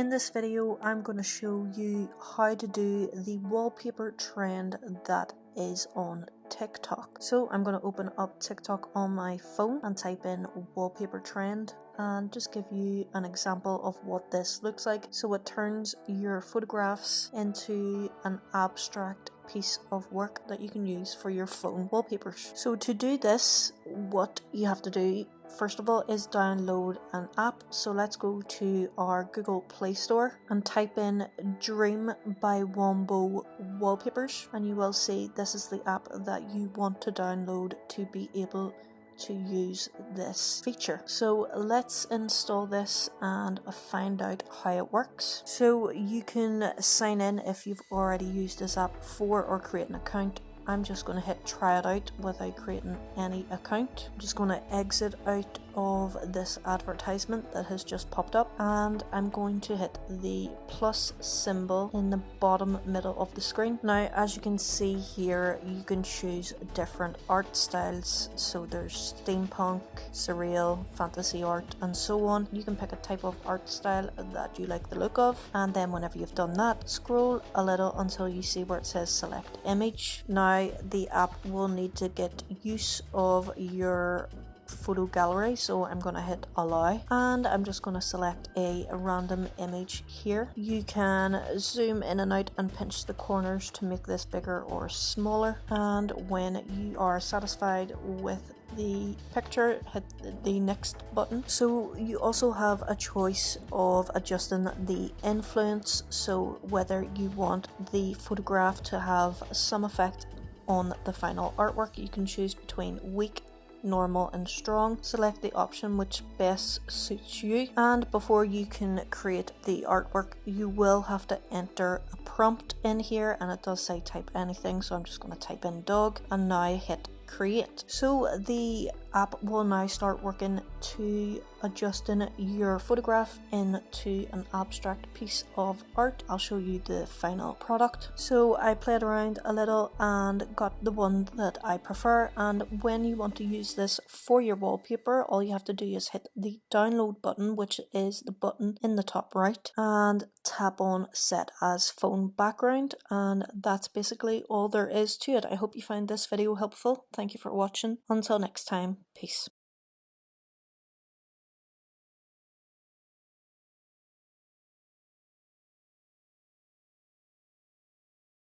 In this video, I'm going to show you how to do the wallpaper trend that is on TikTok. So I'm going to open up TikTok on my phone and type in wallpaper trend and just give you an example of what this looks like. So it turns your photographs into an abstract piece of work that you can use for your phone wallpapers. So to do this, what you have to do first of all is download an app. So let's go to our Google Play Store and type in Dream by Wombo Wallpapers, and you will see this is the app that you want to download to be able to use this feature. So let's install this and find out how it works. So you can sign in if you've already used this app before or create an account. I'm just going to hit try it out without creating any account. I'm just going to exit out of this advertisement that has just popped up, and I'm going to hit the plus symbol in the bottom middle of the screen. Now, as you can see here, you can choose different art styles. So there's steampunk, surreal, fantasy art, and so on. You can pick a type of art style that you like the look of, and then whenever you've done that, scroll a little until you see where it says select image. Now the app will need to get use of your photo gallery, so I'm going to hit allow, and I'm just going to select a random image here. You can zoom in and out and pinch the corners to make this bigger or smaller, and when you are satisfied with the picture, hit the next button. So you also have a choice of adjusting the influence, so whether you want the photograph to have some effect on the final artwork. You can choose between weak, normal and strong. Select the option which best suits you, and before you can create the artwork you will have to enter a prompt in here, and it does say type anything, so I'm just going to type in dog and now hit create. So the app will now start working to adjusting your photograph into an abstract piece of art. I'll show you the final product. So I played around a little and got the one that I prefer, and when you want to use this for your wallpaper, all you have to do is hit the download button, which is the button in the top right, and tap on set as phone background, and that's basically all there is to it. I hope you find this video helpful. Thank you for watching. Until next time, peace.